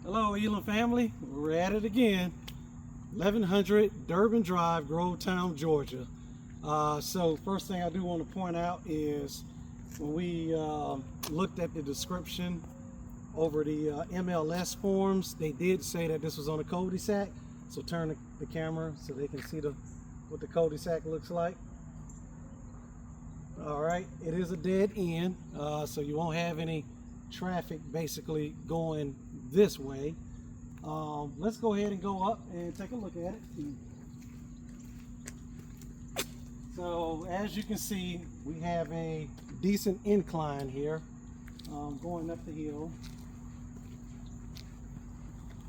Hello, Elam family. We're at it again. 1100 Durban Drive, Grovetown, Georgia. So first thing I do want to point out is when we looked at the description over the MLS forms, they did say that this was on a cul-de-sac. So turn the camera so they can see what the cul-de-sac looks like. All right, it is a dead end, so you won't have any traffic basically going this way. Let's go ahead and go up and take a look at it. So as you can see, we have a decent incline here going up the hill.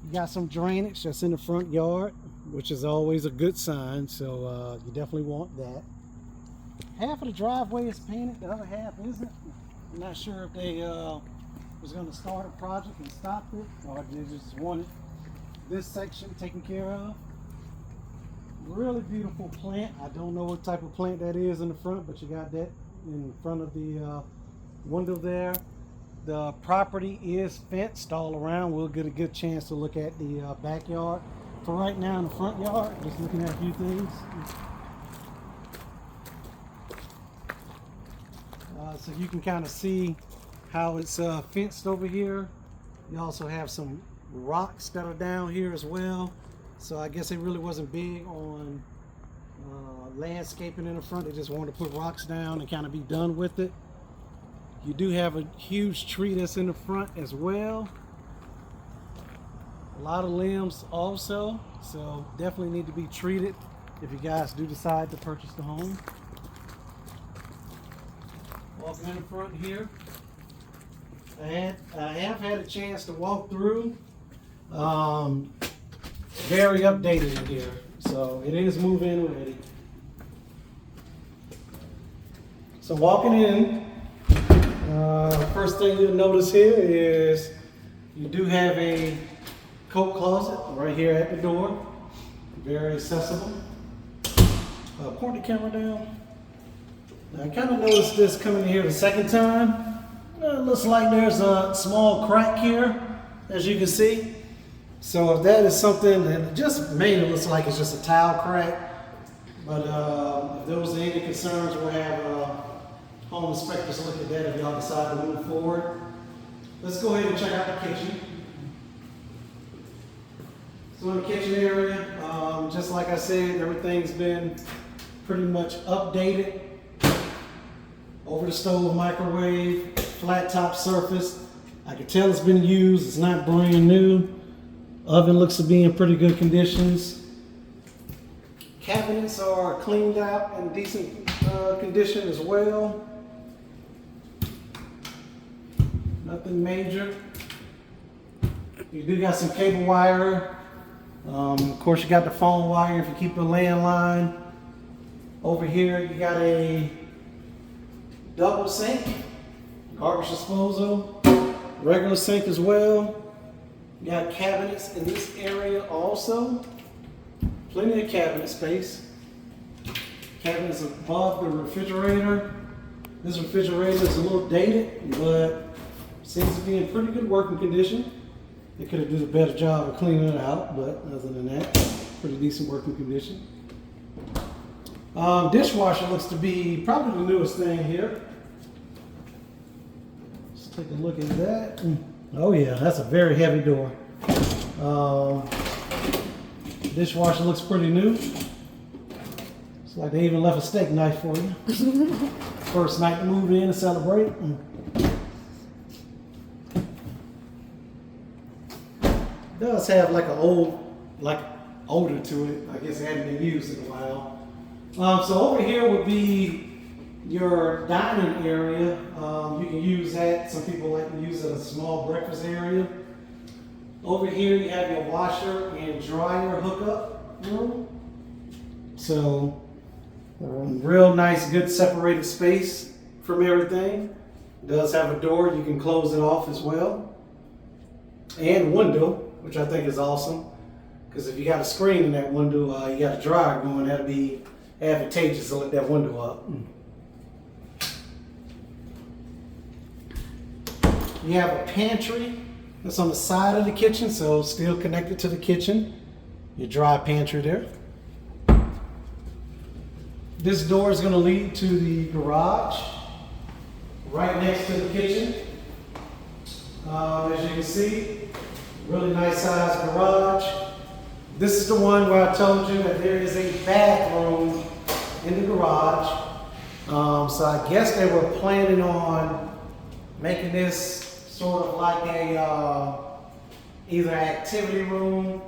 You got some drainage that's in the front yard, which is always a good sign, so you definitely want that. Half of the driveway is painted, the other half isn't. I'm not sure if they was going to start a project and stop it, or they just wanted this section taken care of. Really beautiful plant. I don't know what type of plant that is in the front, but you got that in front of the window there. The property is fenced all around. We'll get a good chance to look at the backyard. For right now in the front yard, just looking at a few things. So you can kind of see how it's fenced over here. You also have some rocks that are down here as well. So I guess it really wasn't big on landscaping in the front. They just wanted to put rocks down and kind of be done with it. You do have a huge tree that's in the front as well. A lot of limbs also, so definitely need to be treated if you guys do decide to purchase the home. Walking in the front here, I have had a chance to walk through. Very updated in here, so it is move-in ready. So walking in, first thing you'll notice here is you do have a coat closet right here at the door. Very accessible. Point the camera down. I kind of noticed this coming in here the second time. It looks like there's a small crack here, as you can see. So if that is something, and it just mainly looks like it's just a tile crack. But if there was any concerns, we'll have home inspectors look at that if y'all decide to move forward. Let's go ahead and check out the kitchen. So in the kitchen area, just like I said, everything's been pretty much updated. Over the stove, microwave, flat top surface. I can tell it's been used, it's not brand new. Oven looks to be in pretty good conditions. Cabinets are cleaned out in decent condition as well. Nothing major. You do got some cable wire. Of course you got the phone wire if you keep a landline. Over here you got a double sink, garbage disposal, regular sink as well. You got cabinets in this area also. Plenty of cabinet space. Cabinets above the refrigerator. This refrigerator is a little dated, but seems to be in pretty good working condition. They could have done a better job of cleaning it out, but other than that, pretty decent working condition. Dishwasher looks to be probably the newest thing here. Let's take a look at that. Oh yeah, that's a very heavy door. Dishwasher looks pretty new. It's like they even left a steak knife for you. First night to move in and celebrate. It does have like an odor to it. I guess it hadn't been used in a while. So over here would be your dining area. You can use that. Some people like to use it as a small breakfast area. Over here you have your washer and dryer hookup room. So real nice, good separated space from everything. It does have a door. You can close it off as well. And window, which I think is awesome. Because if you got a screen in that window, you got a dryer going, that'll be advantageous to let that window up. You have a pantry It's on the side of the kitchen, so still connected to the kitchen. Your dry pantry there. This door is going to lead to the garage, right next to the kitchen. As you can see, really nice size garage. This is the one where I told you that there is a bathroom in the garage. So I guess they were planning on making this sort of like a either activity room,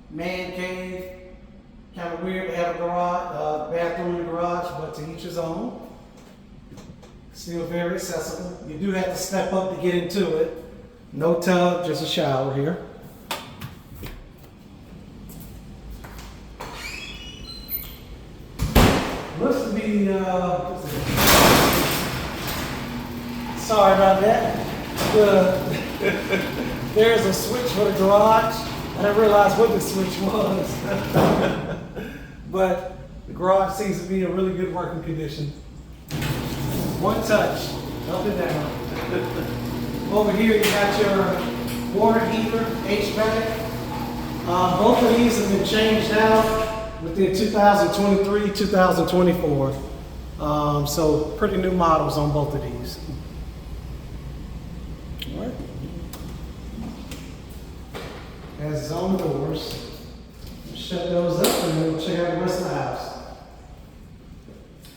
man cave. Kind of weird to have a garage, bathroom in the garage, but to each his own. Still very accessible. You do have to step up to get into it. No tub, just a shower here. Looks to be, sorry about that. There's a switch for the garage. I didn't realize what the switch was. But the garage seems to be in really good working condition. One touch, up and down. Over here you got your water heater, HVAC. Both of these have been changed out within 2023, 2024. So pretty new models on both of these. All right. Has its own doors. Shut those up and then we'll check out the rest of the house.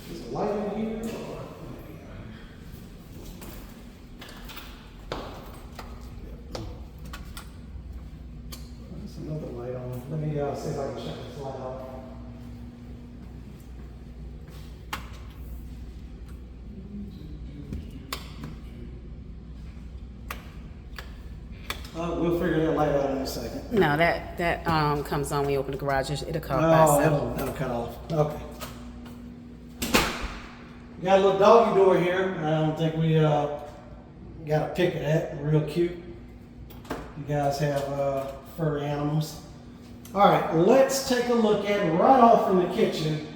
There's a light in here. There's another light on. Let me see if I can shut this light off. We'll figure that light out in a second. No, that comes on when you open the garage. It'll come by Oh, itself. that'll cut off. Okay. Got a little doggy door here. I don't think we got a pic of that. Real cute. You guys have furry animals. All right, let's take a look at right off from the kitchen.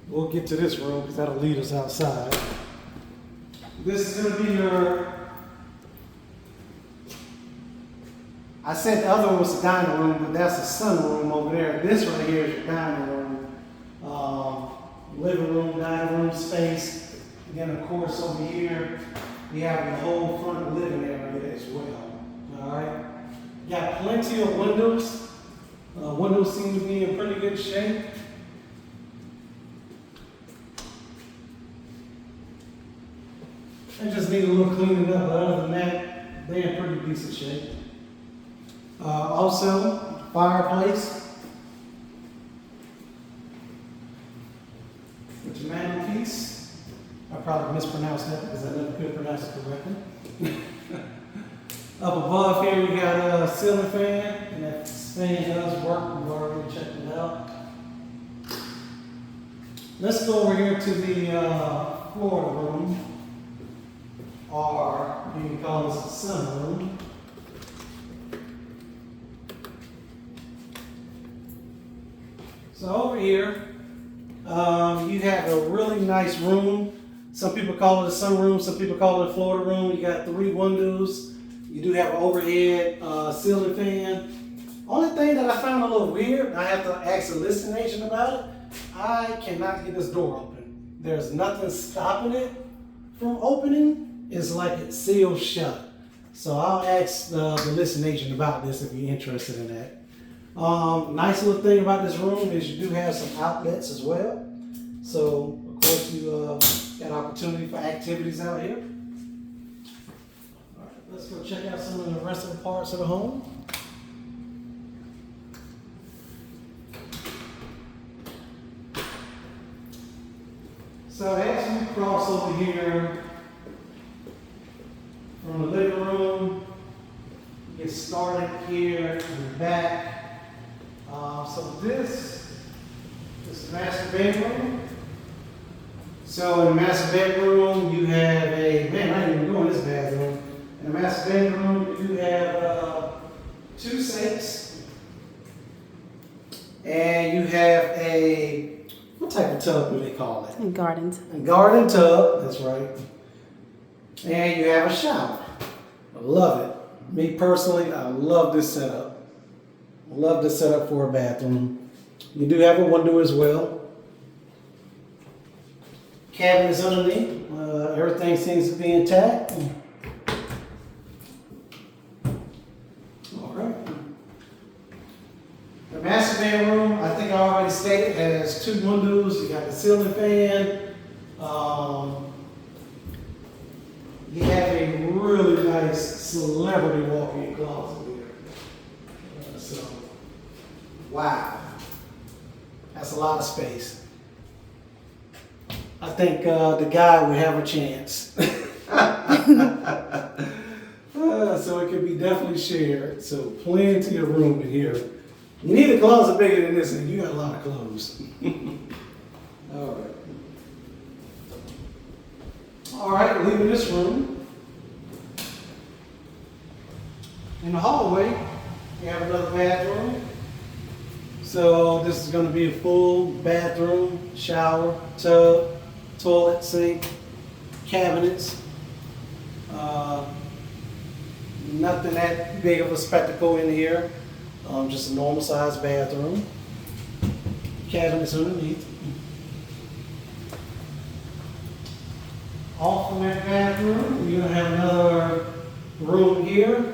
We'll get to this room because that'll lead us outside. This is going to be your. I said the other one was the dining room, but that's the sunroom over there. This right here is your dining room, living room, dining room space. Again, of course, over here we have the whole front living area as well. All right, got plenty of windows. Windows seem to be in pretty good shape. They just need a little cleaning up, but other than that, they're in pretty decent shape. Also, fireplace with your mantelpiece. I probably mispronounced that because I never could pronounce it correctly. Up above here, we got a ceiling fan, and that fan does work. We've already checked it out. Let's go over here to the floor room, or you can call this the sunroom. So over here, you have a really nice room. Some people call it a sunroom, some people call it a Florida room. You got 3 windows. You do have an overhead ceiling fan. Only thing that I found a little weird, and I have to ask the listening agent about it, I cannot get this door open. There's nothing stopping it from opening. It's like it's sealed shut. So I'll ask the listening agent about this if you're interested in that. Nice little thing about this room is you do have some outlets as well. So, of course, you got opportunity for activities out here. All right, let's go check out some of the rest of the parts of the home. So as we cross over here from the living room, get started here in the back. So this is the master bedroom. So in the master bedroom, you have a, man, I didn't even go in this bathroom. In the master bedroom, you have 2 sinks. And you have a, what type of tub do they call it? And gardens. A garden tub, that's right. And you have a shower. Love it. Me personally, I love this setup. Love this setup for a bathroom. You do have a window as well. Cabinets underneath. Everything seems to be intact. All right. The master bedroom, I think I already stated, has 2 windows. You got the ceiling fan. You have a really nice celebrity walk-in closet here. So, wow. That's a lot of space. I think the guy would have a chance. So it can be definitely shared. So plenty of room in here. You need a closet bigger than this, and you got a lot of clothes. All right. All right, leaving this room. In the hallway, you have another bathroom. So this is going to be a full bathroom, shower, tub, toilet, sink, cabinets. Nothing that big of a spectacle in here. Just a normal sized bathroom. Cabinets underneath. Off from that bathroom, you're going to have another room here.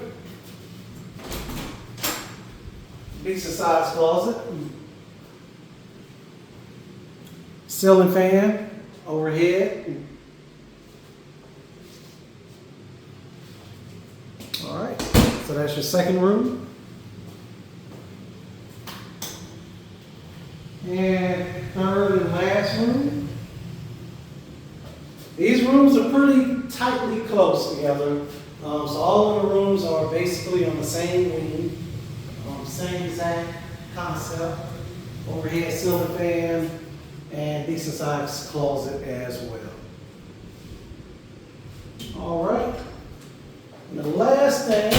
Decent sized closet. Ceiling fan overhead. All right, so that's your second room. And third and last room. These rooms are pretty tightly close together. So all of the rooms are basically on the same wing. Same exact concept. Overhead ceiling fan and decent sized closet as well. All right. And the last thing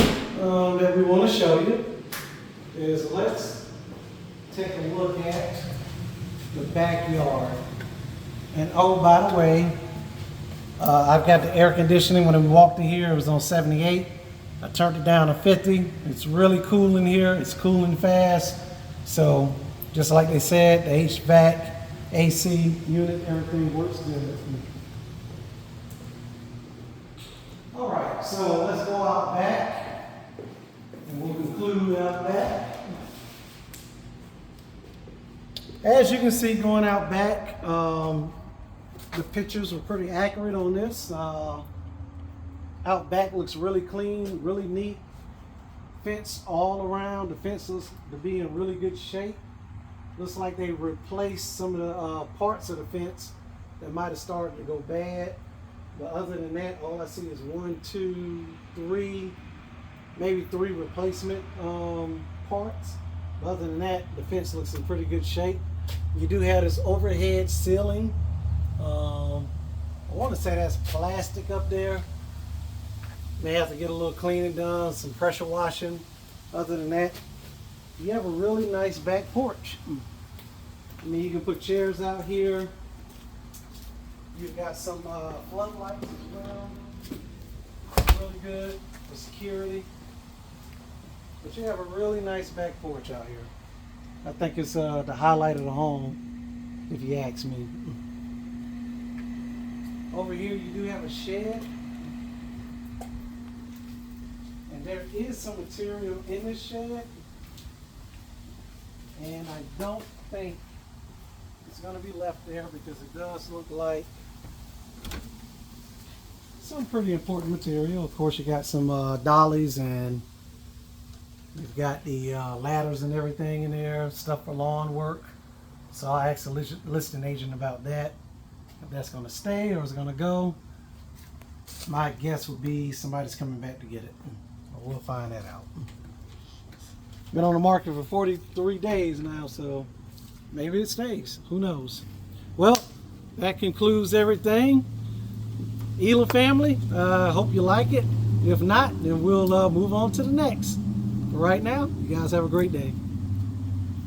that we want to show you is let's take a look at the backyard. And oh, by the way, I've got the air conditioning. When we walked in here, it was on 78. I turned it down to 50. It's really cool in here. It's cooling fast. So just like they said, the HVAC, AC unit, everything works good. All right, so let's go out back and we'll conclude out back. As you can see going out back, the pictures were pretty accurate on this. Out back looks really clean, really neat. Fence all around. The fence looks to be in really good shape. Looks like they replaced some of the parts of the fence that might have started to go bad. But other than that, all I see is 1, 2, 3, maybe 3 replacement parts. But other than that, the fence looks in pretty good shape. You do have this overhead ceiling. I want to say that's plastic up there. May have to get a little cleaning done, some pressure washing. Other than that, you have a really nice back porch. I mean, you can put chairs out here. You've got some floodlights as well. Really good for security. But you have a really nice back porch out here. I think it's the highlight of the home, if you ask me. Over here, you do have a shed. And there is some material in this shed. And I don't think it's going to be left there because it does look like some pretty important material. Of course, you got some dollies, and you've got the ladders and everything in there, stuff for lawn work. So I asked the listing agent about that, if that's going to stay or is it going to go. My guess would be somebody's coming back to get it. We'll find that out. Been on the market for 43 days now, so maybe it stays. Who knows? Well, that concludes everything. Elam family, hope you like it. If not, then we'll move on to the next. For right now, you guys have a great day.